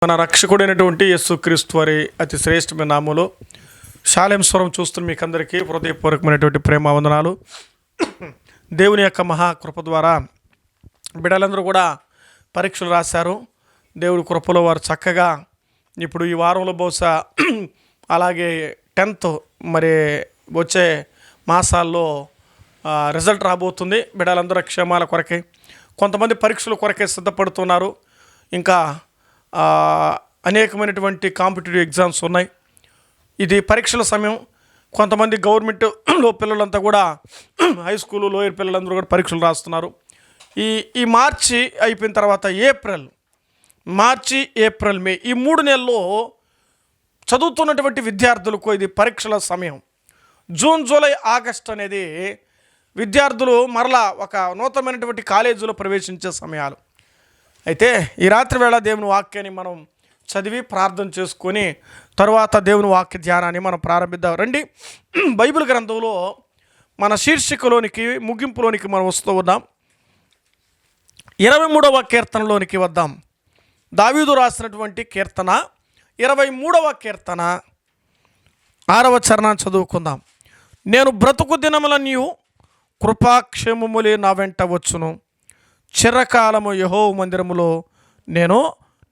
మన రక్షకుడైనటువంటి యేసుక్రీస్తు వారి అతి శ్రేష్టమైన నామములో షాలేం స్వరం చూస్తున్న మీకు అందరికీ హృదయపూర్వకమైనటువంటి ప్రేమ వందనాలు. దేవుని యొక్క మహాకృప ద్వారా బిడ్డలందరూ కూడా పరీక్షలు రాశారు. దేవుడి కృపలో వారు చక్కగా ఇప్పుడు ఈ వారంలో బహుశా అలాగే 10th మరి వచ్చే మాసాల్లో రిజల్ట్ రాబోతుంది. బిడ్డలందరూ క్షేమాల కొరకే, కొంతమంది పరీక్షల కొరకే సిద్ధపడుతున్నారు. ఇంకా అనేకమైనటువంటి కాంపిటేటివ్ ఎగ్జామ్స్ ఉన్నాయి. ఇది పరీక్షల సమయం. కొంతమంది గవర్నమెంట్లో పిల్లలంతా కూడా హై స్కూలు లోయర్ పిల్లలందరూ కూడా పరీక్షలు రాస్తున్నారు. ఈ మార్చి అయిపోయిన తర్వాత మార్చి ఏప్రిల్ మే ఈ 3 నెలల్లో చదువుతున్నటువంటి విద్యార్థులకు ఇది పరీక్షల సమయం. జూన్ జూలై ఆగస్ట్ అనేది విద్యార్థులు మరలా ఒక నూతనమైనటువంటి కాలేజీలో ప్రవేశించే సమయాలు. అయితే ఈ రాత్రి వేళ దేవుని వాక్యాన్ని మనం చదివి ప్రార్థన చేసుకొని తరువాత దేవుని వాక్య ధ్యానాన్ని మనం ప్రారంభిద్దాం. రండి, బైబిల్ గ్రంథంలో మన శీర్షికలోనికి ముగింపులోనికి మనం వస్తూ ఉన్నాం. 23వ కీర్తనలోనికి వద్దాం. దావీదు రాసినటువంటి కీర్తన 23వ కీర్తన 6వ చరణాన్ని చదువుకుందాం. నేను బ్రతుకు దినములన్నీ కృపాక్షేమములే నా వెంట వచ్చును, చిరకాలము యెహోవా మందిరములో నేను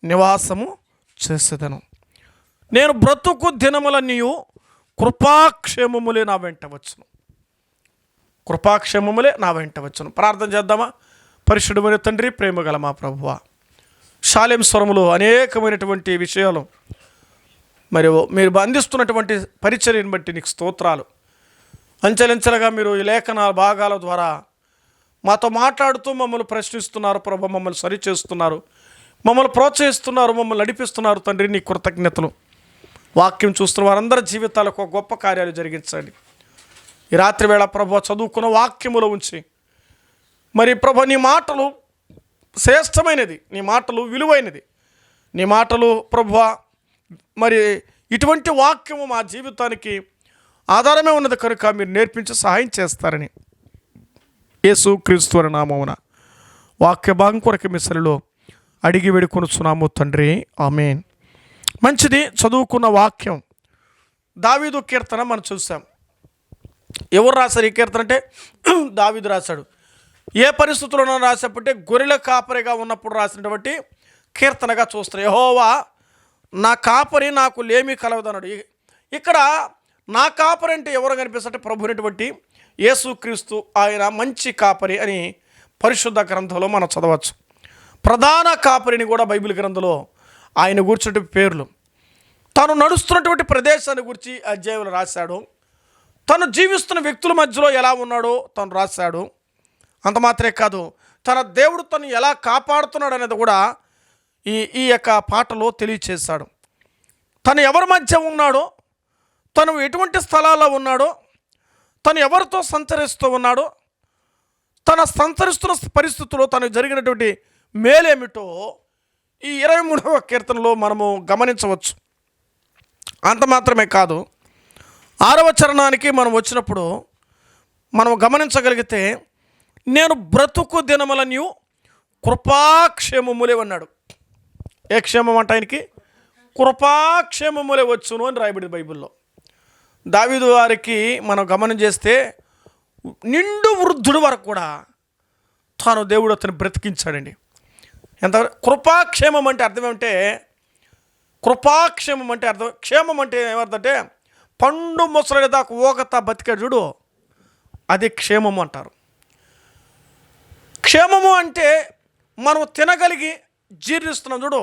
నివాసము చేసేదను. నేను బ్రతుకు దినములన్నీ కృపాక్షేమములే నా వెంట వచ్చును, కృపాక్షేమములే నా వెంట వచ్చును. ప్రార్థన చేద్దామా? పరిశుద్ధమైన తండ్రి, ప్రేమ గల మా ప్రభువా, షాలేం స్వరములో అనేకమైనటువంటి విషయాలు మరి మీరు అందిస్తున్నటువంటి పరిచర్యను బట్టి నీకు స్తోత్రాలు. అంచెలంచెలుగా మీరు ఈ లేఖన భాగాల ద్వారా మాతో మాట్లాడుతూ మమ్మల్ని ప్రశ్నిస్తున్నారు ప్రభు, మమ్మల్ని సరిచేస్తున్నారు, మమ్మల్ని ప్రోత్సహిస్తున్నారు, మమ్మల్ని నడిపిస్తున్నారు. తండ్రి నీ కృతజ్ఞతలు. వాక్యం చూస్తున్న వారందరి జీవితాలకు ఒక గొప్ప కార్యాలు జరిగించండి. ఈ రాత్రి వేళ ప్రభు చదువుకున్న వాక్యములో ఉంచి మరి ప్రభు నీ మాటలు శ్రేష్టమైనది, నీ మాటలు విలువైనది, నీ మాటలు ప్రభువా మరి ఇటువంటి వాక్యము మా జీవితానికి ఆధారమే ఉన్నది కనుక మీరు నేర్పించి సహాయం చేస్తారని యేసుక్రీస్తు వారి నామమున వాక్య భాగం కొరకు మిసలిలో అడిగి వేడుకొనుచున్నాము తండ్రి, ఆమేన్. మంచిది. చదువుకున్న వాక్యం దావీదు కీర్తన మనం చూసాం. ఎవరు రాశారు ఈ కీర్తన అంటే దావీదు రాశాడు. ఏ పరిస్థితుల్లో రాసేపంటే గొర్రెల కాపరిగా ఉన్నప్పుడు రాసినటువంటి కీర్తనగా చూస్తారు. యెహోవా నా కాపరి, నాకు లేమి కలవదన్నాడు. ఇక్కడ నా కాపరి అంటే ఎవరు కనిపిస్తుంటే ప్రభునటువంటి యేసుక్రీస్తు, ఆయన మంచి కాపరి అని పరిశుద్ధ గ్రంథంలో మనం చదవచ్చు. ప్రధాన కాపరిని కూడా బైబిల్ గ్రంథంలో ఆయన గురించినటువంటి పేర్లు, తను నడుస్తున్నటువంటి ప్రదేశాన్ని గురించి అధ్యాయంలో రాశాడు. తను జీవిస్తున్న వ్యక్తుల మధ్యలో ఎలా ఉన్నాడో తను రాశాడు. అంత మాత్రమే కాదు, తన దేవుడు తను ఎలా కాపాడుతున్నాడు అనేది కూడా ఈ యొక్క పాటలో తెలియచేశాడు. తను ఎవరి మధ్య ఉన్నాడో, తను ఎటువంటి స్థలాల్లో ఉన్నాడో, తను ఎవరితో సంచరిస్తూ ఉన్నాడో, తన సంచరిస్తున్న పరిస్థితుల్లో తనకు జరిగినటువంటి మేలేమిటో ఈ 23వ కీర్తనలో మనము గమనించవచ్చు. అంత మాత్రమే కాదు, 6వ చరణానికి మనం వచ్చినప్పుడు మనం గమనించగలిగితే నేను బ్రతుకు దినములన్నీ కృపాక్షేమములే అన్నాడు. ఏ క్షేమం అంటే ఆయనకి కృపాక్షేమములే వచ్చును అని రాయబడింది బైబిల్లో. దావీదు వారికి మనం గమనం చేస్తే నిండు వృద్ధుడు వరకు కూడా తాను దేవుడు అతను బ్రతికించాడండి. ఎంత కృపాక్షేమం అంటే అర్థం ఏమంటే, కృపాక్షేమం అంటే అర్థం, క్షేమం అంటే ఏమర్థంటే పండు ముసలి దాకా ఊగతా బతికాడు చూడు, అది క్షేమము అంటారు. క్షేమము అంటే మనం తినగలిగి జీర్ణిస్తున్నాం చూడు,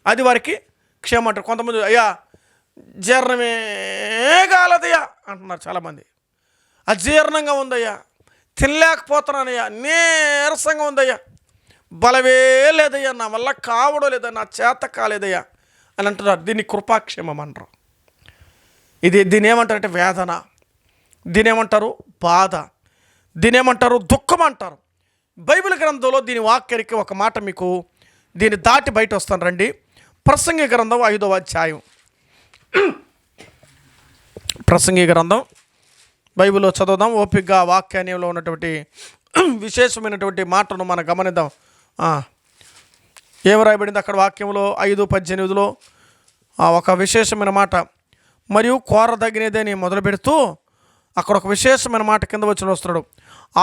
అది వారికి క్షేమం అంటారు. కొంతమంది అయ్యా జీర్ణమే కాలదయ్యా అంటున్నారు చాలామంది. అజీర్ణంగా ఉందయ్యా, తినలేకపోతున్నానయ్యా, నీరసంగా ఉందయ్యా, బలవే లేదయ్యా, నా వల్ల కావడం లేదా, నా చేత కాలేదయ్యా అని అంటున్నారు. దీన్ని కృపాక్షేమం అంటారు. దీన్ని ఏమంటారంటే వేదన, దీని ఏమంటారు బాధ, దీని ఏమంటారు దుఃఖం అంటారు. బైబిల్ గ్రంథంలో దీని వాక్యానికి ఒక మాట మీకు దీన్ని దాటి బయట వస్తాను రండి. ప్రసంగి గ్రంథం 5వ అధ్యాయం. ప్రసంగి గ్రంథం బైబిల్లో చదువుదాం. ఓపికగా వాక్యాన్యంలో ఉన్నటువంటి విశేషమైనటువంటి మాటను మనం గమనిద్దాం. ఏం రాయబడింది అక్కడ వాక్యంలో 5:18 ఒక విశేషమైన మాట, మరియు కోరదగినదని మొదలు పెడుతూ అక్కడ ఒక విశేషమైన మాట కింద వచ్చిన వస్తున్నాడు.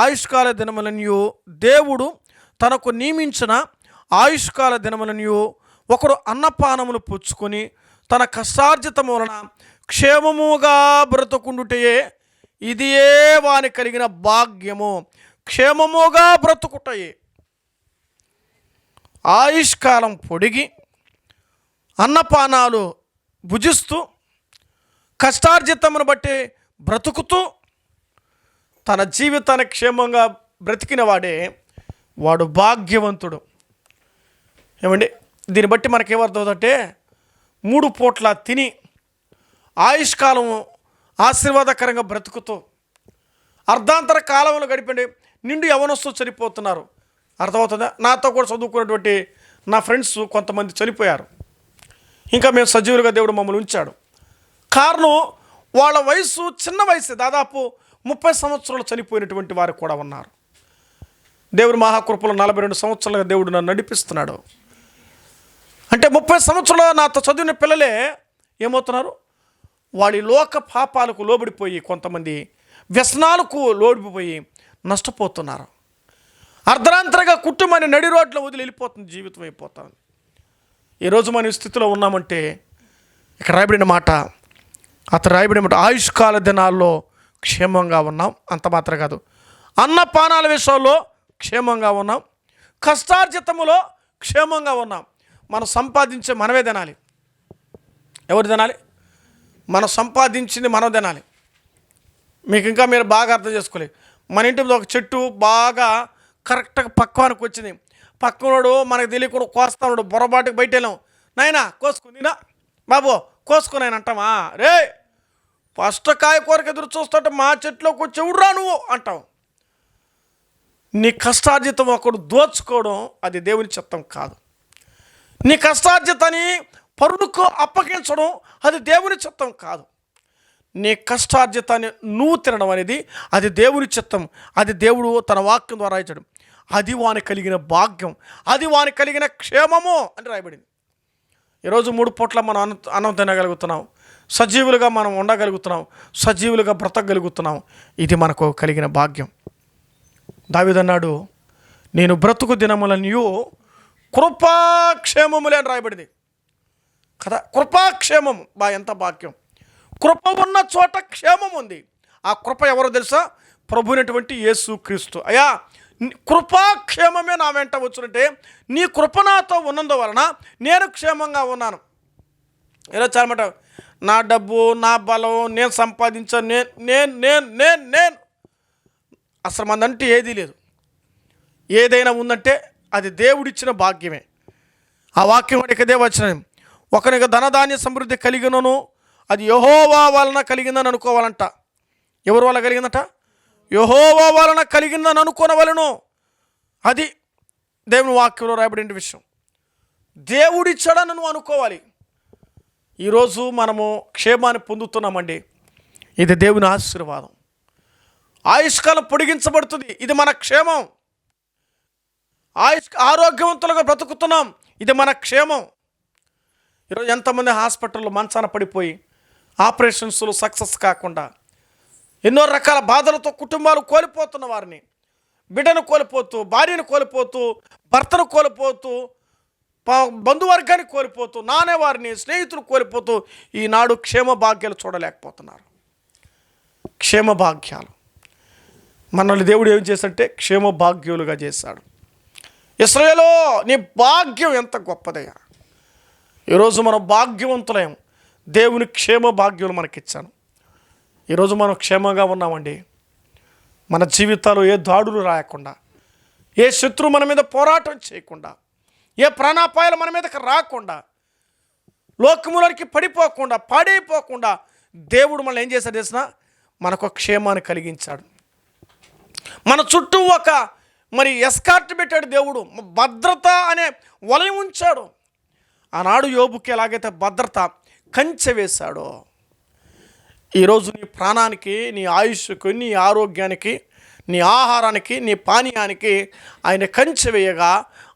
ఆయుష్కాల దినములను దేవుడు తనకు నియమించిన ఆయుష్కాల దినములను ఒకడు అన్నపానములు పుచ్చుకొని తన కష్టార్జితము వలన క్షేమముగా బ్రతుకుండుటయే ఇదియే వాని కలిగిన భాగ్యము. క్షేమముగా బ్రతుకుటయే. ఆయుష్కాలం పొడిగి అన్నపానాలు భుజిస్తూ కష్టార్జితమును బట్టి బ్రతుకుతూ తన జీవితాన్ని క్షేమంగా బ్రతికిన వాడు భాగ్యవంతుడు. ఏమండి, దీన్ని బట్టి మనకేమర్థమవుతుందంటే 3 పూట్ల తిని ఆయుష్కాలం ఆశీర్వాదకరంగా బ్రతుకుతూ అర్ధాంతర కాలంలో గడిపండి నిండు యవనస్తూ చనిపోతున్నారు. అర్థమవుతుందా? నాతో కూడా చదువుకున్నటువంటి నా ఫ్రెండ్స్ కొంతమంది చనిపోయారు. ఇంకా మేము సజీవులుగా దేవుడు మమ్మల్ని ఉంచాడు. కారణం వాళ్ళ వయసు చిన్న వయసు, దాదాపు 30 సంవత్సరాలు చనిపోయినటువంటి వారు కూడా ఉన్నారు. దేవుడు మహాకృపలో 42 సంవత్సరాలుగా దేవుడు నన్ను నడిపిస్తున్నాడు. అంటే 30 సంవత్సరాలు నాతో చదివిన పిల్లలే ఏమవుతున్నారు? వాడి లోక పాపాలకు లోబడిపోయి, కొంతమంది వ్యసనాలకు లోబడిపోయి నష్టపోతున్నారు. అర్ధరాంతరంగా కుటుంబాన్ని నడి రోడ్లో వదిలి వెళ్ళిపోతుంది, జీవితం అయిపోతుంది. ఈరోజు మన స్థితిలో ఉన్నామంటే ఇక్కడ రాయబడిన మాట, ఆయుష్కాల దినాల్లో క్షేమంగా ఉన్నాం. అంత మాత్రం కాదు, అన్నపానాల విషయంలో క్షేమంగా ఉన్నాం, కష్టార్జితములో క్షేమంగా ఉన్నాం. మనం సంపాదించే మనమే తినాలి. ఎవరు తినాలి? మనం సంపాదించింది మనం తినాలి. మీకు ఇంకా మీరు బాగా అర్థం చేసుకోలేదు. మన ఇంటి మీద ఒక చెట్టు బాగా కరెక్ట్గా పక్వానికి వచ్చింది. పక్కనోడు మనకు తెలియకుండా కోస్తాడు, బొరబాటుకు బయట వెళ్ళాం, నాయనా కోసుకుందినా బాబు కోసుకుని ఆయన అంటామా? రే ఫస్ట్ కాయ కూరకు ఎదురు చూస్తుంటే మా చెట్లోకి వచ్చి ఎవడురా నువ్వు అంటావు. నీ కష్టార్జితం ఒకడు దోచుకోవడం అది దేవుని చిత్తం కాదు. నీ కష్టార్జితాన్ని పరులకు అప్పగించడం అది దేవుని చిత్తం కాదు. నీ కష్టార్జితాన్ని నువ్వు తినడం అనేది అది దేవుని చిత్తం. అది దేవుడు తన వాక్యం ద్వారా ఇచ్చాడు. అది వాని కలిగిన భాగ్యం, అది వాని కలిగిన క్షేమము అని రాయబడింది. ఈరోజు 3 పూట్ల మనం అన్నం తినగలుగుతున్నాం, సజీవులుగా మనం ఉండగలుగుతున్నాం, సజీవులుగా బ్రతకగలుగుతున్నాం. ఇది మనకు కలిగిన భాగ్యం. దావీదన్నాడు, నేను బ్రతుకు దినములనియు కృపాక్షేమములే అని రాయబడింది కదా. కృపాక్షేమము ఎంత భాగ్యం! కృప ఉన్న చోట క్షేమం ఉంది. ఆ కృప ఎవరో తెలుసా? ప్రభునటువంటి యేసు క్రీస్తు. అయ్యా కృపాక్షేమమే నా వెంట వచ్చునంటే నీ కృప నాతో ఉన్నందువలన నేను క్షేమంగా ఉన్నాను. ఇలా చాలమాట, నా డబ్బు, నా బలం, నేను సంపాదించాను, నేను అసలు మందంటే ఏదీ లేదు. ఏదైనా ఉందంటే అది దేవుడిచ్చిన భాగ్యమే. ఆ వాక్యం ఇకదే వచ్చిన, ఒకనికి ధనధాన్య సమృద్ధి కలిగినను అది యెహోవా వలన కలిగిందని అనుకోవాలంట. ఎవరి వల్ల కలిగిందట? యెహోవా వలన కలిగిందని అనుకోనవలను. అది దేవుని వాక్యంలో రాయబడిన విషయం. దేవుడిచ్చాడని నువ్వు అనుకోవాలి. ఈరోజు మనము క్షేమాన్ని పొందుతున్నామండి, ఇది దేవుని ఆశీర్వాదం. ఆయుష్కాలం పొడిగించబడుతుంది, ఇది మన క్షేమం. ఆరోగ్యవంతులుగా బ్రతుకుతున్నాం, ఇది మన క్షేమం. ఈరోజు ఎంతమంది హాస్పిటల్లో మంచాన పడిపోయి ఆపరేషన్స్లో సక్సెస్ కాకుండా ఎన్నో రకాల బాధలతో కుటుంబాలు కోల్పోతున్న వారిని, బిడ్డను కోల్పోతూ, భార్యను కోల్పోతూ, భర్తను కోల్పోతూ, బంధువర్గాన్ని కోల్పోతూ, నానేవారిని, స్నేహితులు కోల్పోతూ ఈనాడు క్షేమ భాగ్యాలు చూడలేకపోతున్నారు. క్షేమ భాగ్యాలు మనల్ని దేవుడు ఏం చేశాడంటే క్షేమ భాగ్యులుగా చేశాడు. ఇశ్రాయేలు నీ భాగ్యం ఎంత గొప్పదయ్యా! ఈరోజు మనం భాగ్యవంతులయం. దేవుని క్షేమ భాగ్యులు మనకిచ్చాను. ఈరోజు మనం క్షేమంగా ఉన్నామండి. మన జీవితాలు ఏ దాడులు రాయకుండా, ఏ శత్రువు మన మీద పోరాటం చేయకుండా, ఏ ప్రాణాపాయాలు మన మీదకి రాకుండా, లోకములోనికి పడిపోకుండా, పాడైపోకుండా దేవుడు మనల్ని ఏం చేశాడు చేసినా మనకు క్షేమాన్ని కలిగించాడు. మన చుట్టూ ఒక ఎస్కార్ట్ పెట్టాడు దేవుడు, భద్రత అనే వలయం ఉంచాడు. ఆనాడు యోబుకి ఎలాగైతే భద్రత కంచె వేశాడో, ఈరోజు నీ ప్రాణానికి, నీ ఆయుష్కి, నీ ఆరోగ్యానికి, నీ ఆహారానికి, నీ పానీయానికి ఆయన కంచె వేయగా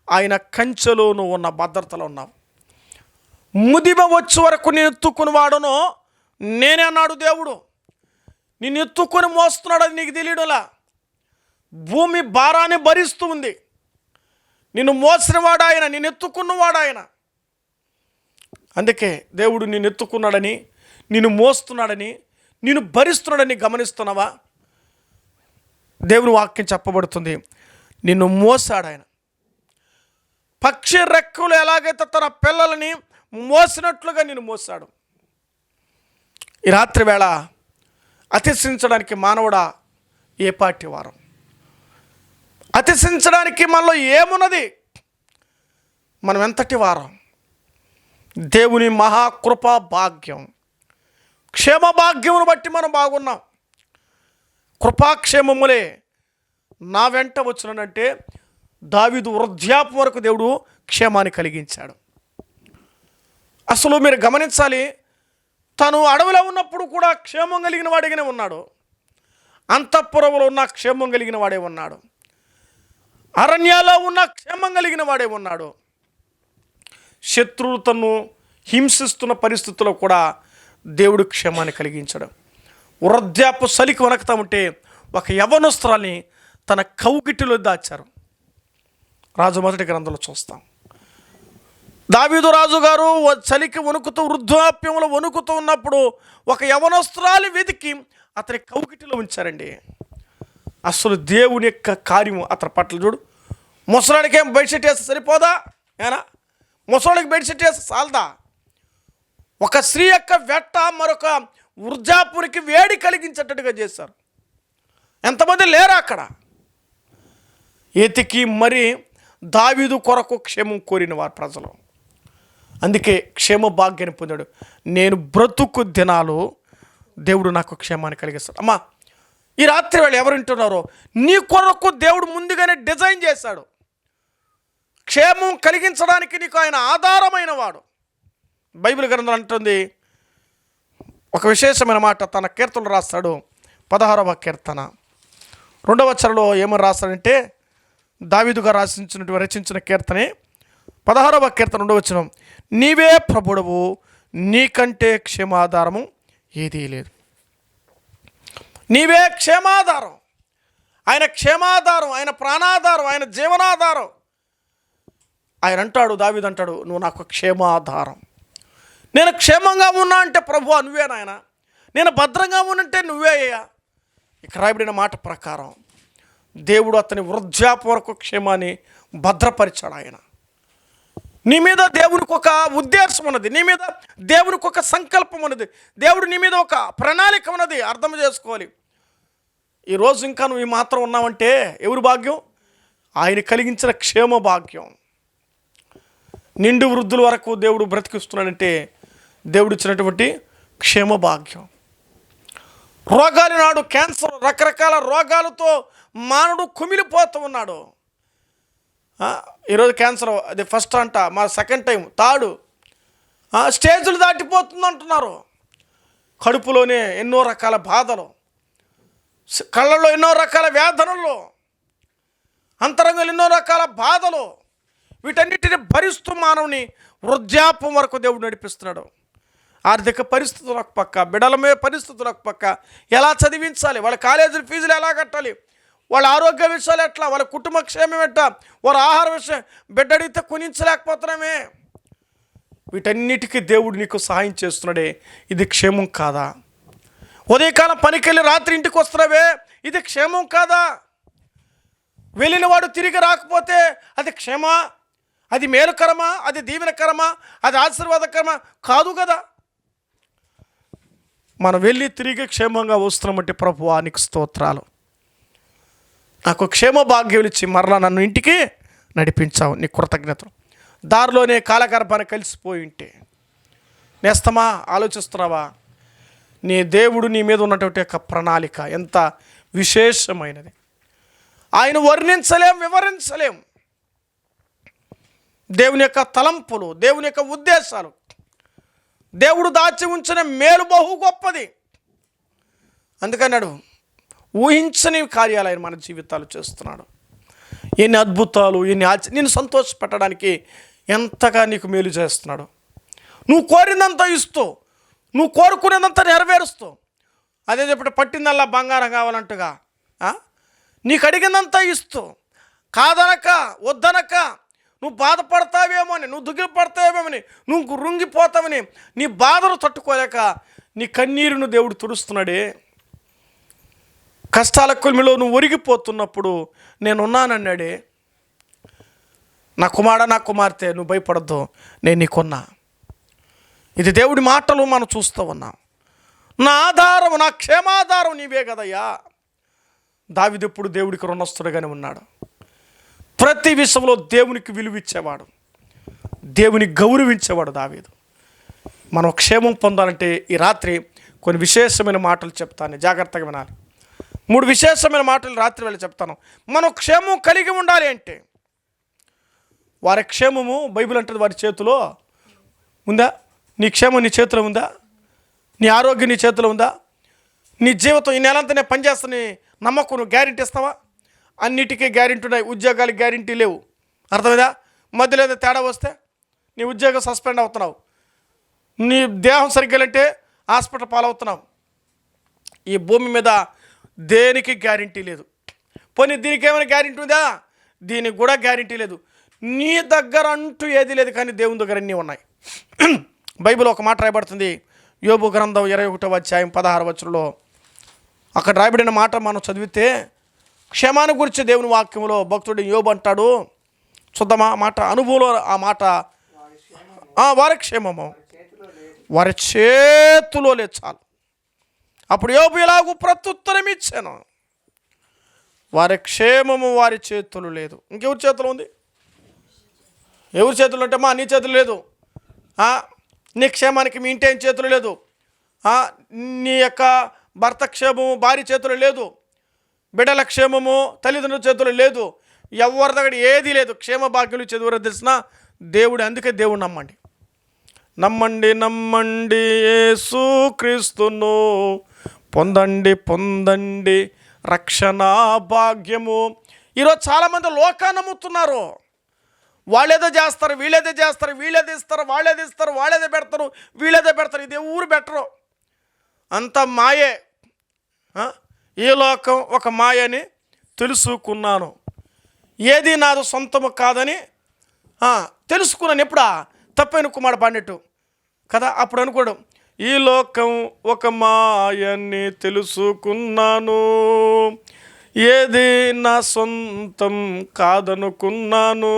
ఆయన కంచెలో నువ్వు ఉన్న భద్రతలో ఉన్నావు. ముదిమ వచ్చే వరకు నేను ఎత్తుకుని వాడును నేనే అన్నాడు దేవుడు. నిన్ను ఎత్తుకొని మోస్తున్నాడు, అది నీకు తెలియడులా. భూమి భారాన్ని భరిస్తూ ఉంది. నిన్ను మోసినవాడు ఆయన, నిన్ను ఎత్తుకున్నవాడు ఆయన. అందుకే దేవుడు నిన్ను ఎత్తుకున్నాడని, నిన్ను మోస్తున్నాడని, నిన్ను భరిస్తున్నాడని గమనిస్తున్నావా? దేవుని వాక్యం చెప్పబడుతుంది, నిన్ను మోసాడు ఆయన. పక్షి రెక్కలు ఎలాగైతే తన పిల్లలని మోసినట్లుగా నిన్ను మోసాడు. ఈ రాత్రి వేళ అతిశయించడానికి మానవుడా ఏ పార్టీ వారం? అతిశయించడానికి మనలో ఏమున్నది? మనం ఎంతటి వారం? దేవుని మహాకృపా భాగ్యం, క్షేమ భాగ్యమును బట్టి మనం బాగున్నాం. కృపాక్షేమములే నా వెంట వచ్చినంటే దావీదు వృద్ధాప్యం వరకు దేవుడు క్షేమాన్ని కలిగించాడు. అసలు మీరు గమనించాలి, తను అడవిలో ఉన్నప్పుడు కూడా క్షేమం కలిగిన వాడిగానే ఉన్నాడు. అంతఃపురంలో ఉన్న క్షేమం కలిగిన వాడే ఉన్నాడు. అరణ్యాల్లో ఉన్న క్షేమం కలిగిన వాడే ఉన్నాడు. శత్రువులు తను హింసిస్తున్న పరిస్థితుల్లో కూడా దేవుడు క్షేమాన్ని కలిగించడం. వృద్ధాప్య సలికి వణకుతా ఉంటే ఒక యవ్వనస్తురాల్ని తన కౌగిటిలో దాచారు. రాజు మొదటి గ్రంథంలో చూస్తాం. దావీదు రాజు గారు చలికి వణుకుతూ, వృద్ధాప్యంలో వణుకుతూ ఉన్నప్పుడు ఒక యవ్వనస్తురాలి వెతికి అతని కౌగిటిలో ఉంచారండి. అసలు దేవుని యొక్క కార్యం అతని పట్ల చూడు. ముసలాడికి ఏం బెడ్షీట్ వేస్తే సరిపోదా? ఏనా ముసలాడికి బెడ్షీట్ వేస్తే చాలదా? ఒక స్త్రీ యొక్క వెట్ట మరొక వృద్ధాపునికి వేడి కలిగించేటట్టుగా చేశారు. ఎంతమంది లేరా అక్కడ? ఎతికి మరి దావీదు కొరకు క్షేమం కోరిన వారు ప్రజలు. అందుకే క్షేమ భాగ్యాన్ని పొందాడు. నేను బ్రతుకు దినాలు దేవుడు నాకు క్షేమాన్ని కలిగిస్తాడు. అమ్మా, ఈ రాత్రి వేళ ఎవరు వింటున్నారో, నీ కొరకు దేవుడు ముందుగానే డిజైన్ చేశాడు. క్షేమం కలిగించడానికి నీకు ఆయన ఆధారమైన వాడు. బైబిల్ గ్రంథం అంటుంది ఒక విశేషమైన మాట. తన కీర్తనలు రాస్తాడు. 16వ కీర్తన 2వ వచనంలో ఏమని రాస్తాడంటే, దావీదుగా రచించిన కీర్తనే 16వ కీర్తన 2వ వచనం, నీవే ప్రభుడవు, నీకంటే క్షేమాధారము ఏదీ లేదు. నీవే క్షేమాధారం. ఆయన క్షేమాధారం, ఆయన ప్రాణాధారం, ఆయన జీవనాధారం. ఆయన అంటాడు, దావీదు అంటాడు, నువ్వు నాకు క్షేమాధారం. నేను క్షేమంగా ఉన్నా అంటే ప్రభువా నువ్వే నాయన. నేను భద్రంగా ఉన్నంటే నువ్వే అయ్యా. ఇక రాయబడిన మాట ప్రకారం దేవుడు అతని వృద్ధాప్య వరకు క్షేమాన్ని భద్రపరిచాడు. ఆయన నీ మీద దేవునికి ఒక ఉద్దేశం ఉన్నది, నీ మీద దేవునికి ఒక సంకల్పం ఉన్నది, దేవుడు నీ మీద ఒక ప్రణాళిక ఉన్నది. అర్థం చేసుకోవాలి. ఈరోజు ఇంకా నువ్వు ఈ మాత్రం ఉన్నావంటే ఎవరి భాగ్యం? ఆయన కలిగించిన క్షేమ భాగ్యం. నిండు వృద్ధుల వరకు దేవుడు బ్రతికిస్తున్నాడంటే దేవుడు ఇచ్చినటువంటి క్షేమ భాగ్యం. రోగాలు నాడు క్యాన్సర్, రకరకాల రోగాలతో మానవుడు కుమిలిపోతూ ఉన్నాడు. ఈరోజు క్యాన్సర్ అది ఫస్ట్ అంట, మా సెకండ్ టైం, థర్డ్ స్టేజ్లు దాటిపోతుంది అంటున్నారు. కడుపులోనే ఎన్నో రకాల బాధలు, కళ్ళల్లో ఎన్నో రకాల వేదనలు, అంతరంగంలో ఎన్నో రకాల బాధలు, వీటన్నిటిని భరిస్తూ మానవుని వృద్ధాప్యం వరకు దేవుడు నడిపిస్తున్నాడు. ఆర్థిక పరిస్థితులు ఒక పక్క, బిడ్డల మీద పరిస్థితులు ఒక పక్క, ఎలా చదివించాలి, వాళ్ళ కాలేజీ ఫీజులు ఎలా కట్టాలి, వాళ్ళ ఆరోగ్య విషయాలు ఎట్లా, వాళ్ళ కుటుంబ క్షేమం ఎట్లా, వాళ్ళ ఆహార విషయం, బిడ్డ అడిగితే కొనించలేకపోతున్నామే. వీటన్నిటికీ దేవుడు నీకు సహాయం చేస్తున్నాడే. ఇది క్షేమం కాదా? ఉదయకాలం పనికి వెళ్ళి రాత్రి ఇంటికి వస్తున్నావే, ఇది క్షేమం కాదా? వెళ్ళిన వాడు తిరిగి రాకపోతే అది క్షేమా? అది మేలుకరమా? అది దీవెనకరమా? అది ఆశీర్వాదకరమా? కాదు కదా. మనం వెళ్ళి తిరిగి క్షేమంగా వస్తున్నామంటే ప్రభువా నీకు స్తోత్రాలు. నాకు క్షేమ భాగ్యం ఇచ్చి మరలా నన్ను ఇంటికి నడిపించావు, నీ కృతజ్ఞతలు. దారిలోనే కాలగర్భాన్ని కలిసిపోయి ఉంటే నేస్తమా, ఆలోచిస్తున్నావా? నీ దేవుడు నీ మీద ఉన్నటువంటి యొక్క ప్రణాళిక ఎంత విశేషమైనది. ఆయన వర్ణించలేం, వివరించలేం. దేవుని యొక్క తలంపులు, దేవుని యొక్క ఉద్దేశాలు, దేవుడు దాచి ఉంచిన మేలు బహు గొప్పది. అందుకన్నాడు ఊహించని కార్యాలు ఆయన మన జీవితాలు చేస్తున్నాడు. ఎన్ని అద్భుతాలు, ఎన్ని నిన్ను సంతోషపెట్టడానికి ఎంతగా నీకు మేలు చేస్తున్నాడు. నువ్వు కోరిందంతా ఇస్తూ, నువ్వు కోరుకునేదంతా నెరవేరుస్తూ, అదే చెప్పి పట్టిందల్లా బంగారం కావాలంటగా నీకు అడిగిందంతా ఇస్తూ, కాదనక వద్దనక, నువ్వు బాధపడతావేమోని, నువ్వు దిగులు పడతావేమోని, నువ్వు రుంగిపోతావని, నీ బాధను తట్టుకోలేక నీ కన్నీరును దేవుడు తుడుస్తున్నాడే. కష్టాల కొలిమిలో నువ్వు ఒరిగిపోతున్నప్పుడు నేనున్నానన్నాడే. నా కుమారుడా, నా కుమార్తె, నువ్వు భయపడద్దు, నేను నీకున్నా. ఇది దేవుడి మాటలు మనం చూస్తూ ఉన్నాం. నా ఆధారం, నా క్షేమాధారం నీవే కదయ్యా. దావీదు ఎప్పుడు దేవుడికి రుణస్తుడుగానే ఉన్నాడు. ప్రతి విషయంలో దేవునికి విలువిచ్చేవాడు, దేవుని గౌరవించేవాడు దావీదు. మనం క్షేమం పొందాలంటే ఈ రాత్రి కొన్ని విశేషమైన మాటలు చెప్తాను, జాగ్రత్తగా వినాలి. 3 విశేషమైన మాటలు రాత్రి వేళ చెప్తాను. మనం క్షేమం కలిగి ఉండాలి అంటే, వారి క్షేమము బైబిల్ అంటుంది వారి చేతిలో ఉందా? నీ క్షేమం నీ చేతిలో ఉందా? నీ ఆరోగ్యం నీ చేతిలో ఉందా? నీ జీవితం ఈ నెలంతా నేను పనిచేస్తాను నమ్మకం నువ్వు గ్యారెంటీ ఇస్తావా? అన్నిటికీ గ్యారెంటీ ఉన్నాయి, ఉద్యోగాలకు గ్యారెంటీ లేవు. అర్థమైందా? మధ్యలో ఏదో తేడా వస్తే నీ ఉద్యోగం సస్పెండ్ అవుతున్నావు, నీ దేహం సరిగ్గా అంటే హాస్పిటల్ పాలవుతున్నావు. ఈ భూమి మీద దేనికి గ్యారెంటీ లేదు. పోనీ దీనికి ఏమైనా గ్యారెంటీ ఉందా? దీనికి కూడా గ్యారెంటీ లేదు. నీ దగ్గర అంటూ ఏది లేదు, కానీ దేవుని దగ్గర అన్నీ ఉన్నాయి. బైబిల్ ఒక మాట రాయబడుతుంది, యోబు గ్రంథం 21వ అధ్యాయం 16వ వచనంలో. అక్కడ రాయబడిన మాట మనం చదివితే, క్షేమాన్ని గురించి దేవుని వాక్యంలో భక్తుడు యోబు అంటాడు. చూద్దామా మాట, అనుభవంలో ఆ మాట. వారి క్షేమము వారి చేతిలో లేదు చాలు. అప్పుడు యోబు ఇలాగూ ప్రత్యుత్తరం ఇచ్చాను, వారి క్షేమము వారి చేతులు లేదు. ఇంకెవరి చేతిలో ఉంది? ఎవరి చేతులు అంటే నీ చేతులు లేదు. నీ క్షేమానికి మీ ఇంటి చేతులు లేదు. నీ యొక్క భర్త క్షేమము భార్య చేతులు లేదు. బిడ్డల క్షేమము తల్లిదండ్రుల చేతులు లేదు. ఎవరి దగ్గర ఏది లేదు. క్షేమ భాగ్యులు చదువురో తెలిసిన దేవుడు. అందుకే దేవుడు నమ్మండి, నమ్మండి, నమ్మండి యేసు క్రీస్తును, పొందండి, పొందండి రక్షణ భాగ్యము. ఈరోజు చాలామంది లోకాన్ని నమ్ముతున్నారు. వాళ్ళేదో చేస్తారు, వీళ్ళేదో చేస్తారు, వీళ్ళేదో ఇస్తారు, వాళ్ళేదో ఇస్తారు, వాళ్ళేదో పెడతారు, వీళ్ళేదో పెడతారు. ఇది ఊరు పెట్టరు, అంత మాయే. ఈ లోకం ఒక మాయని తెలుసుకున్నాను, ఏది నాది సొంతము కాదని తెలుసుకున్నాను. ఎప్పుడా? తప్పైన కుమారుడు పాడినట్టు కదా. అప్పుడు అనుకోవడం, ఈ లోకం ఒక మాయని తెలుసుకున్నాను, ఏది నా సొంతం కాదనుకున్నాను,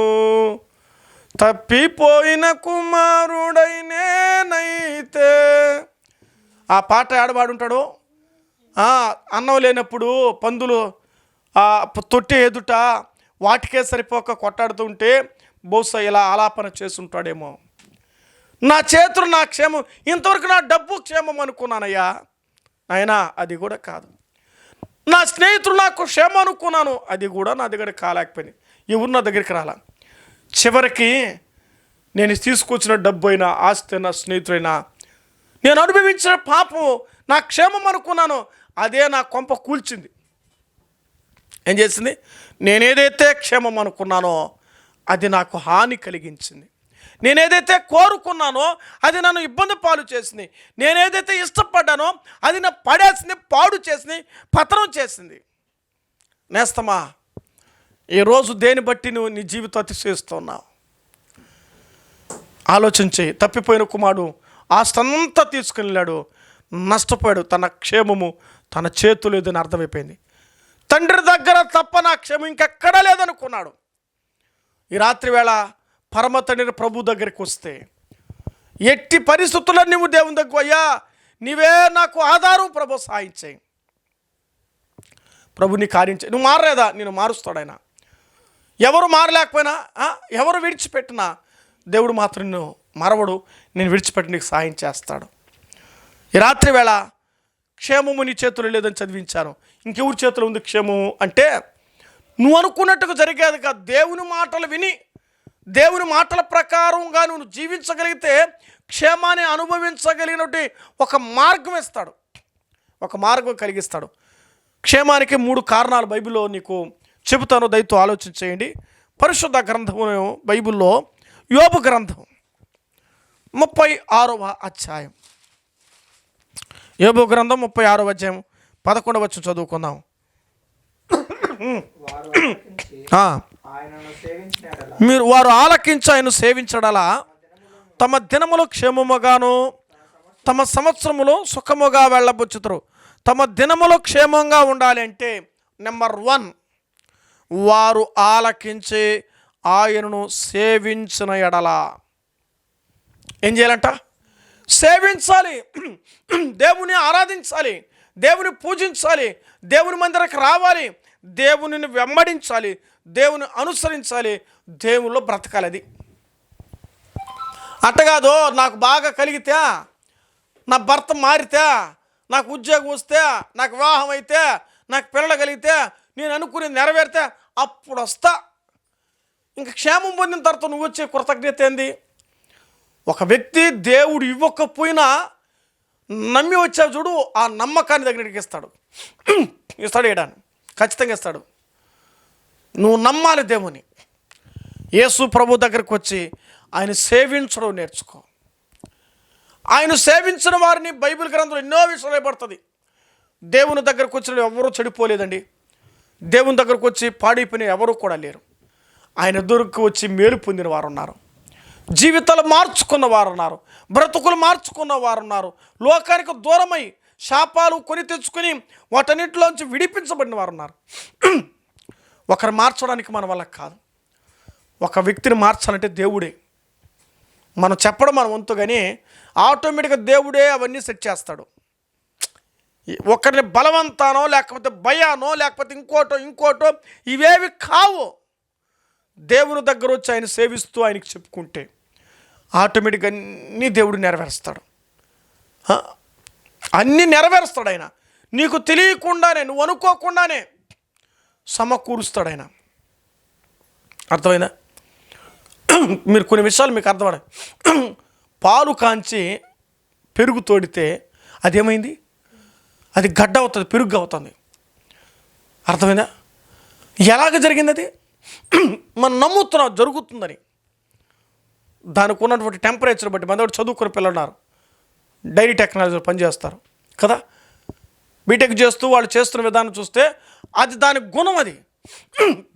తప్పిపోయిన కుమారుడైనేనైతే. ఆ పాట ఆడబాడుంటాడు. అన్నం లేనప్పుడు పందులు తొట్టి ఎదుట వాటికే సరిపోక కొట్టాడుతూ ఉంటే బహుశా ఇలా ఆలాపన చేసుంటాడేమో. నా చేతులు నా క్షేమం, ఇంతవరకు నా డబ్బు క్షేమం అనుకున్నానయ్యా, అయినా అది కూడా కాదు. నా స్నేహితులు నాకు క్షేమం అనుకున్నాను, అది కూడా నా దగ్గర కాలేకపోయింది. ఎవరు నా దగ్గరికి రాలా. చివరికి నేను తీసుకొచ్చిన డబ్బు అయినా, ఆస్తి అయినా, స్నేహితులైనా, నేను అనుభవించిన పాపం నా క్షేమం అనుకున్నాను, అదే నా కొంప కూల్చింది. ఏం చేసింది? నేనేదైతే క్షేమం అనుకున్నానో అది నాకు హాని కలిగించింది. నేనేదైతే కోరుకున్నానో అది నన్ను ఇబ్బంది పాలు చేసింది. నేనేదైతే ఇష్టపడ్డానో అది నా పడేసింది, పాడు చేసింది, పతనం చేసింది. నేస్తమా, ఈరోజు దేని బట్టి నువ్వు నీ జీవితం అతిశయిస్తున్నావు? ఆలోచించి. తప్పిపోయిన కుమారుడు ఆస్తంతా తీసుకుని వెళ్ళాడు, నష్టపోయాడు. తన క్షేమము తన చేతులు లేదని అర్థమైపోయింది. తండ్రి దగ్గర తప్ప నా క్షేమం ఇంకెక్కడా లేదనుకున్నాడు. ఈ రాత్రి వేళ పరమ తండ్రి ప్రభు దగ్గరికి వస్తే, ఎట్టి పరిస్థితుల్లో నువ్వు దేవుని దగ్గర, అయ్యా నీవే నాకు ఆధారం ప్రభు, సాయం చేయి ప్రభు, నీ కార్యం చేయి. నువ్వు మారలేదా? నేను మారుస్తాడు ఆయన. ఎవరు మారలేకపోయినా, ఎవరు విడిచిపెట్టినా దేవుడు మాత్రం నిన్ను మరవడు. నేను విడిచిపెట్టి నీకు సాయం చేస్తాడు. ఈ రాత్రి వేళ క్షేమము నీ చేతులు లేదని చదివించాను. ఇంకెవరి చేతులు ఉంది క్షేమము అంటే? నువ్వు అనుకున్నట్టుగా జరిగేది కాదు. దేవుని మాటలు విని, దేవుని మాటల ప్రకారంగా నువ్వు జీవించగలిగితే క్షేమాన్ని అనుభవించగలిగినట్టు ఒక మార్గం ఇస్తాడు, ఒక మార్గం కలిగిస్తాడు. క్షేమానికి 3 కారణాలు బైబిల్లో నీకు చెబుతాను, దయతో ఆలోచన చేయండి. పరిశుద్ధ గ్రంథము బైబిల్లో యోబు గ్రంథం 36వ అధ్యాయం. యోబు గ్రంథం 36వ అధ్యాయం 11వ వచనం చదువుకుందాం. వారు ఆలకించి ఆయన సేవించడలా తమ దినములు క్షేమముగాను తమ సంవత్సరములు సుఖముగా వెళ్ళబుచ్చుతారు. తమ దినములు క్షేమంగా ఉండాలి అంటే నెంబర్ 1, వారు ఆలకించి ఆయనను సేవించిన ఎడల. ఏం చేయాలంట? సేవించాలి, దేవుని ఆరాధించాలి, దేవుని పూజించాలి, దేవుని మందిరకు రావాలి, దేవునిని వెంబడించాలి, దేవుని అనుసరించాలి, దేవునిలో బ్రతకాలి. అది అట్టగాదో నాకు బాగా కలిగితే, నా భర్త మారితే, నాకు ఉద్యోగం వస్తే, నాకు వివాహం అయితే, నాకు పిల్లలు కలిగితే, నేను అనుకుని నెరవేరితే అప్పుడు వస్తా. ఇంకా క్షేమం పొందిన తర్వాత నువ్వు వచ్చే కృతజ్ఞత ఏంది? ఒక వ్యక్తి దేవుడు ఇవ్వకపోయినా నమ్మి వచ్చావు చూడు, ఆ నమ్మకాన్ని దగ్గరికి ఇస్తాడు ఇయ్యడాన్ని ఖచ్చితంగా ఇస్తాడు. నువ్వు నమ్మాలి దేవుని. యేసు ప్రభు దగ్గరికి వచ్చి ఆయన సేవించడం నేర్చుకో. ఆయన సేవించిన వారిని బైబిల్ గ్రంథంలో ఎన్నో విషయాలు పడుతుంది. దేవుని దగ్గరకు వచ్చిన ఎవరూ చెడిపోలేదండి. దేవుని దగ్గరకు వచ్చి పాడైపోయిన ఎవరూ కూడా లేరు. ఆయన ఎదురుకు వచ్చి మేలు పొందిన వారు ఉన్నారు, జీవితాలు మార్చుకున్న వారు ఉన్నారు, బ్రతుకులు మార్చుకున్న వారు ఉన్నారు, లోకానికి దూరమై శాపాలు కొని తెచ్చుకొని వాటన్నింటిలోంచి విడిపించబడిన వారు ఉన్నారు. ఒకరు మార్చడానికి మన వల్ల కాదు. ఒక వ్యక్తిని మార్చాలంటే దేవుడే. మనం చెప్పడం మన వంతు, కానీ ఆటోమేటిక్గా దేవుడే అవన్నీ సెట్ చేస్తాడు. ఒకరిని బలవంతానో లేకపోతే భయానో లేకపోతే ఇంకోటో ఇవేవి కావు. దేవుని దగ్గర వచ్చి ఆయన సేవిస్తూ ఆయనకి చెప్పుకుంటే ఆటోమేటిక్గా అన్నీ దేవుడు నెరవేరుస్తాడు. అన్నీ నెరవేరుస్తాడు ఆయన. నీకు తెలియకుండానే, నువ్వు అనుకోకుండానే సమకూరుస్తాడు ఆయన. అర్థమైందా? మీరు కొన్ని విషయాలు మీకు అర్థమయ్యాయి. పాలు కాంచి పెరుగు తోడితే అదేమైంది? అది గడ్డ అవుతుంది, పెరుగు అవుతుంది. అర్థమైందా? ఎలాగ జరిగింది అది? మనం నమ్ముతున్నాం జరుగుతుందని. దానికి ఉన్నటువంటి టెంపరేచర్ బట్టి, మన చదువుకునే పిల్లలు ఉన్నారు, డైరీ టెక్నాలజీలో పనిచేస్తారు కదా, బీటెక్ చేస్తూ వాళ్ళు చేస్తున్న విధానం చూస్తే అది దాని గుణం, అది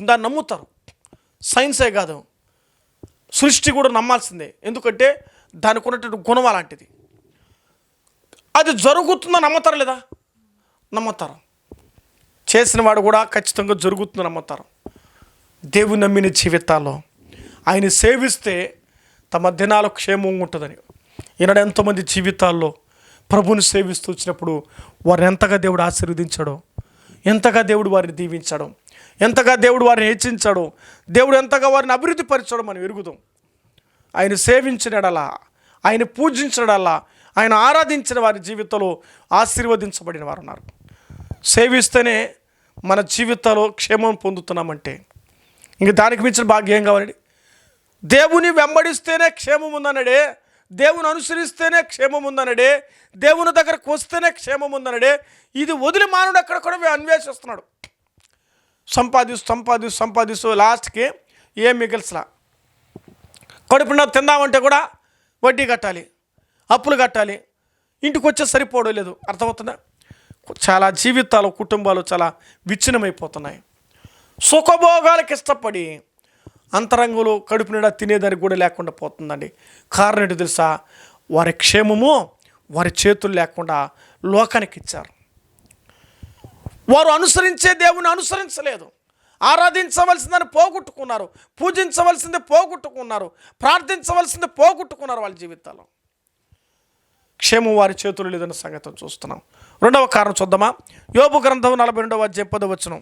దాన్ని నమ్ముతారు. సైన్సే కాదు, సృష్టి కూడా నమ్మాల్సిందే. ఎందుకంటే దానికి ఉన్నటువంటి గుణం అలాంటిది. అది జరుగుతుందని నమ్ముతారు లేదా? నమ్ముతారు. చేసిన వాడు కూడా ఖచ్చితంగా జరుగుతుందని నమ్ముతారు. దేవుని నమ్మిన జీవితాల్లో ఆయన సేవిస్తే తమ దినాలు క్షేమంగా ఉంటుందని. ఈనాడు ఎంతోమంది జీవితాల్లో ప్రభుని సేవిస్తూ వచ్చినప్పుడు వారిని ఎంతగా దేవుడు ఆశీర్వదించాడో, ఎంతగా దేవుడు వారిని దీవించాడో, ఎంతగా దేవుడు వారిని హెచ్చించాడో, దేవుడు ఎంతగా వారిని అభివృద్ధి పరిచాడో మనం ఎరుగుదాం. ఆయన సేవించినడలా, ఆయన పూజించడల్లా, ఆయన ఆరాధించిన వారి జీవితంలో ఆశీర్వదించబడిన వారు ఉన్నారు. సేవిస్తేనే మన జీవితాల్లో క్షేమం పొందుతున్నామంటే ఇంక దానికి మించిన భాగ్యం ఏం కావాలండి? దేవుని వెంబడిస్తేనే క్షేమం ఉందన్నాడే, దేవుని అనుసరిస్తేనే క్షేమం ఉందన్నాడే, దేవుని దగ్గరకు వస్తేనే క్షేమం ఉందన్నాడే. ఇది వదిలి మానవుడు అక్కడ కూడా అన్వేషిస్తున్నాడు. సంపాదిస్తూ లాస్ట్కి ఏం మిగిల్సలా. కడుపున తిందామంటే కూడా వడ్డీ కట్టాలి, అప్పులు కట్టాలి, ఇంటికి వచ్చే సరిపోవడం లేదు. అర్థమవుతుందా? చాలా జీవితాలు, కుటుంబాలు చాలా విచ్ఛిన్నమైపోతున్నాయి. సుఖభోగాలకు ఇష్టపడి అంతరంగంలో కడుపు నిండా తినేదానికి కూడా లేకుండా పోతుందండి. కారణం ఏంటో తెలుసా? వారి క్షేమము వారి చేతులు లేకుండా లోకానికి ఇచ్చారు. వారు అనుసరించే దేవుని అనుసరించలేదు. ఆరాధించవలసిందని పోగొట్టుకున్నారు, పూజించవలసింది పోగొట్టుకున్నారు, ప్రార్థించవలసింది పోగొట్టుకున్నారు. వాళ్ళ జీవితాల్లో క్షేమం వారి చేతులు లేదన్న సంగతి చూస్తున్నాం. రెండవ కారణం చూద్దామా? యోబు గ్రంథం 42వ అధ్యాయం 10వ వచనం.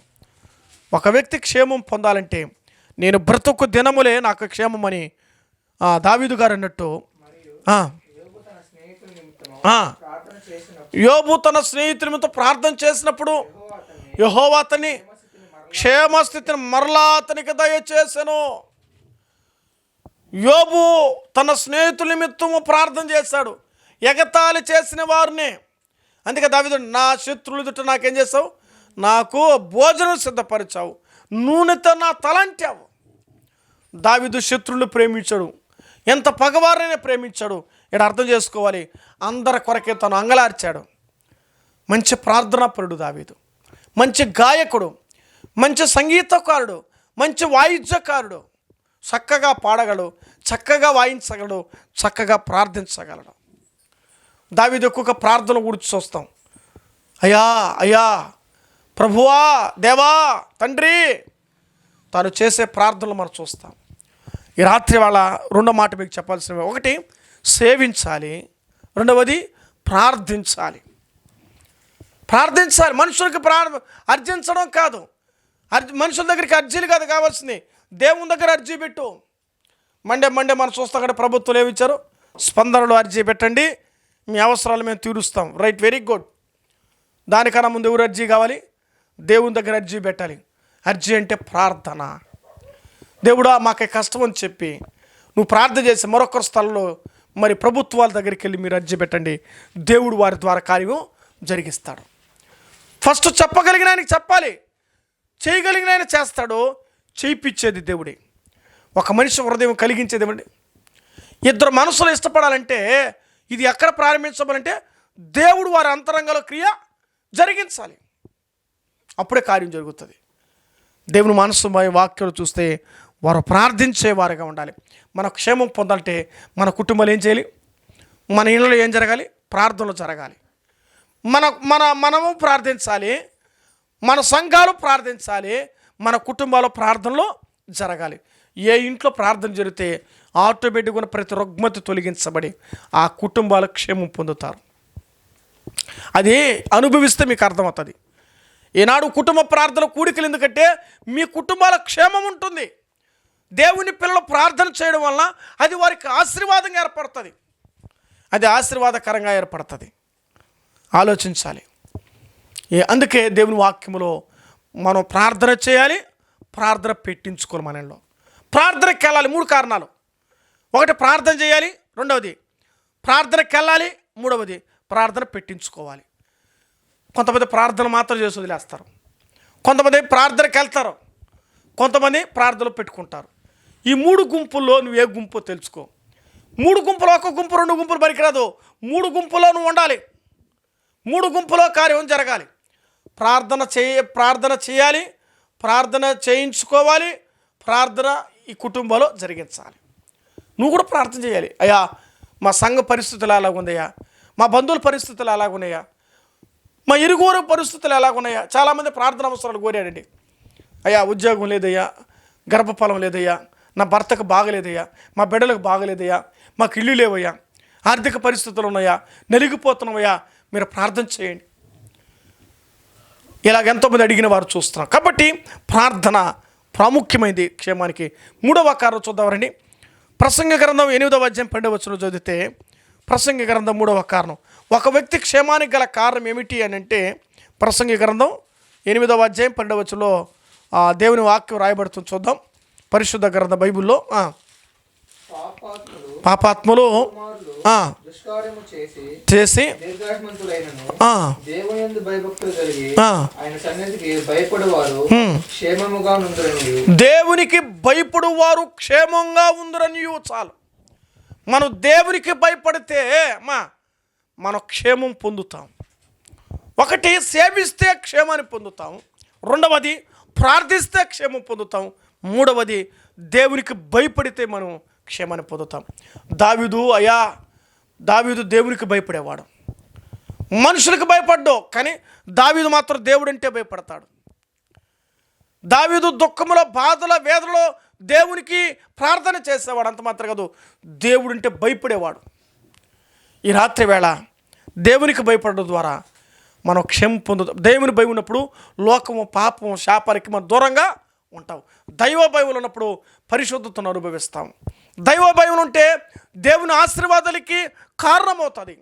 ఒక వ్యక్తి క్షేమం పొందాలంటే నేను బ్రతుకు దినములే నాకు క్షేమమని దావీదు గారు అన్నట్టు, యోబు తన స్నేహితులతో ప్రార్థన చేసినప్పుడు యెహోవా అతని క్షేమస్థితిని మరలా అతనికి దయచేసెను. యోబు తన స్నేహితుల నిమిత్తము ప్రార్థన చేశాడు, ఎగతాళి చేసిన వారిని. అందుకే దావీదు, నా శత్రువుల ఎదుట నాకేం చేసావు? నాకు భోజనం సిద్ధపరిచావు, నూనెతో నా తలంటావు. దావీదు శత్రువులు ప్రేమించాడు, ఎంత పగవారినే ప్రేమించాడు. ఇక్కడ అర్థం చేసుకోవాలి, అందరి కొరకే తను అంగలార్చాడు. మంచి ప్రార్థనాపరుడు దావీదు, మంచి గాయకుడు, మంచి సంగీతకారుడు, మంచి వాయిద్యకారుడు. చక్కగా పాడగలడు, చక్కగా వాయించగలడు, చక్కగా ప్రార్థించగలడు. దావీదు ఎక్కువగా ప్రార్థన గురించి చూస్తాం. అయ్యా అయ్యా, ప్రభువా, దేవా, తండ్రి, తాను చేసే ప్రార్థనలు మనం చూస్తాం. ఈ రాత్రి వాళ్ళ రెండో మాట మీకు చెప్పాల్సినవి, ఒకటి సేవించాలి, రెండవది ప్రార్థించాలి. ప్రార్థించాలి. మనుషులకి అర్జించడం కాదు, మనుషుల దగ్గరికి అర్జీలు కాదు కావాల్సింది, దేవుని దగ్గర అర్జీ పెట్టు. మండే మనం చూస్తాం కదా, ప్రభుత్వం ఏమిచ్చారు, స్పందనలో అర్జీ పెట్టండి, మీ అవసరాలు మేము తీరుస్తాం. Right, very good. దానికన్నా ముందు ఎవరు అర్జీ కావాలి? దేవుని దగ్గర అర్జీ పెట్టాలి. అర్జీ అంటే ప్రార్థన. దేవుడా మాకే కష్టం అని చెప్పి నువ్వు ప్రార్థన చేసి మరొకరి స్థలంలో మరి ప్రభుత్వాల దగ్గరికి వెళ్ళి మీరు అర్జీ పెట్టండి, దేవుడు వారి ద్వారా కార్యం జరిగిస్తాడు. ఫస్ట్ చెప్పగలిగిన ఆయనకి చెప్పాలి, చేయగలిగిన ఆయన చేస్తాడు. చేయిపించేది దేవుడే. ఒక మనిషి హృదయం కలిగించేది ఏమండి? ఇద్దరు మనసులు ఇష్టపడాలంటే ఇది ఎక్కడ ప్రారంభించబడంటే దేవుడు వారి అంతరంగంలో క్రియ జరిగించాలి, అప్పుడే కార్యం జరుగుతుంది. దేవుని మనసు వాక్యాలు చూస్తే వారు ప్రార్థించే వారిగా ఉండాలి. మన క్షేమం పొందాలంటే మన కుటుంబాలు ఏం చేయాలి? మన ఇళ్ళలో ఏం జరగాలి? ప్రార్థనలు జరగాలి. మనము ప్రార్థించాలి, మన సంఘాలు ప్రార్థించాలి, మన కుటుంబాలు ప్రార్థనలు జరగాలి. ఏ ఇంట్లో ప్రార్థన జరిగితే ఆటోమేటిక్గా ప్రతి రుగ్మత తొలగించబడి ఆ కుటుంబాలు క్షేమం పొందుతారు. అది అనుభవిస్తే మీకు అర్థమవుతుంది. ఈనాడు కుటుంబ ప్రార్థన కూడికలు ఎందుకంటే మీ కుటుంబాల క్షేమం ఉంటుంది. దేవుని పిల్లలు ప్రార్థన చేయడం వలన అది వారికి ఆశీర్వాదంగా ఏర్పడుతుంది, అది ఆశీర్వాదకరంగా ఏర్పడుతుంది. ఆలోచించాలి. అందుకే దేవుని వాక్యములో మనం ప్రార్థన చేయాలి, ప్రార్థన పెట్టించుకోవాలి. మనలో ప్రార్థనకి వెళ్ళాలి. 3 కారణాలు. ఒకటి ప్రార్థన చేయాలి, రెండవది ప్రార్థనకి వెళ్ళాలి, మూడవది ప్రార్థన పెట్టించుకోవాలి. కొంతమంది ప్రార్థన మాత్రం చేసి వదిలేస్తారు, కొంతమంది ప్రార్థనకి వెళ్తారు, కొంతమంది ప్రార్థనలు పెట్టుకుంటారు. ఈ 3 గుంపుల్లో నువ్వు ఏ గుంపు తెలుసుకో. 3 గుంపులో ఒక గుంపు 2 గుంపులు పనికిరాదు. 3 గుంపులో నువ్వు ఉండాలి. 3 గుంపులో కార్యం జరగాలి. ప్రార్థన చేయాలి, ప్రార్థన చేయించుకోవాలి, ప్రార్థన ఈ కుటుంబంలో జరిగించాలి. నువ్వు కూడా ప్రార్థన చేయాలి. అయ్యా మా సంఘ పరిస్థితులు ఎలాగున్నాయా, మా బంధువుల పరిస్థితులు ఎలాగున్నాయా, మా ఇరుగోరు పరిస్థితులు ఎలాగున్నాయా. చాలామంది ప్రార్థన అవసరాలు కోరాడండి. అయ్యా ఉద్యోగం లేదయ్యా, గర్భఫలం లేదయ్యా, నా భర్తకు బాగలేదయ్యా, మా బిడ్డలకు బాగలేదయ్యా, మాకు ఇల్లు లేవయ్యా, ఆర్థిక పరిస్థితులు ఉన్నాయా, నలిగిపోతున్నామయ్యా, మీరు ప్రార్థన చేయండి. ఇలాగ ఎంతోమంది అడిగిన వారు చూస్తున్నాం. కాబట్టి ప్రార్థన ప్రాముఖ్యమైనది క్షేమానికి. 3వ కారణం చూద్దామండి. ప్రసంగ గ్రంథం 8వ అధ్యాయం 12వ వచనం చదివితే, ప్రసంగ గ్రంథం 3వ కారణం, ఒక వ్యక్తి క్షేమానికి గల కారణం ఏమిటి అని అంటే, ప్రసంగ గ్రంథం 8వ అధ్యాయం 12వ వచనంలో దేవుని వాక్యం రాయబడుతుంది. చూద్దాం. పరిశుద్ధ గ్రంథ బైబిల్లో పాపాత్ములు చేసి దేవునికి భయపడు వారు క్షేమంగా ఉందరని. చాలు, మనం దేవునికి భయపడితే మనం క్షేమం పొందుతాం. ఒకటి సేవిస్తే క్షేమాన్ని పొందుతాం, రెండవది ప్రార్థిస్తే క్షేమం పొందుతాం, మూడవది దేవునికి భయపడితే మనం క్షేమాన్ని పొందుతాం. దావీదు దేవునికి భయపడేవాడు, మనుషులకు భయపడ్డావు. కానీ దావీదు మాత్రం దేవుడు అంటే భయపడతాడు. దావీదు దుఃఖములో, బాధల, వేదనలో దేవునికి ప్రార్థన చేసేవాడు. అంత మాత్రం కాదు, దేవుడు అంటే భయపడేవాడు. ఈ రాత్రి వేళ దేవునికి భయపడడం ద్వారా మనం క్షేమం పొందుతాం. దేవుని భయం ఉన్నప్పుడు లోకము, పాపము, శాపానికి మనం దూరంగా ఉంటాం. దైవ భయం ఉన్నప్పుడు పరిశుద్ధతను అనుభవిస్తాం. దైవ భయం ఉంటే దేవుని ఆశీర్వాదాలకి కారణమవుతుంది,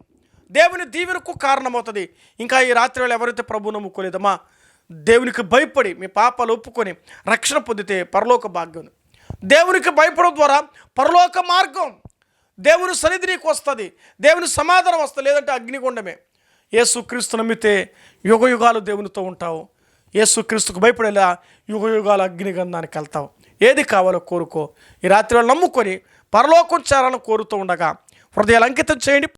దేవుని దీవెనకు కారణమవుతుంది. ఇంకా ఈ రాత్రి వేళ ఎవరైతే ప్రభువు నమ్ముకోలేదమ్మా, దేవునికి భయపడి మీ పాపాలు ఒప్పుకొని రక్షణ పొందితే పరలోక భాగ్యం. దేవునికి భయపడడం ద్వారా పరలోక మార్గం, దేవుని సన్నిధి నీకు వస్తుంది, దేవుని సమాధానం వస్తుంది. లేదంటే అగ్నిగుండమే. యేసుక్రీస్తు నమ్మితే యుగ యుగాలు దేవునితో ఉంటావు. యేసుక్రీస్తుకు భయపడేలా యుగ యుగాల అగ్నిగంధానికి వెళ్తావు. ఏది కావాలో కోరుకో. ఈ రాత్రి వాళ్ళు నమ్ముకొని పరలోకం చేరాలని కోరుతూ ఉండగా హృదయాలు అంకితం చేయండి.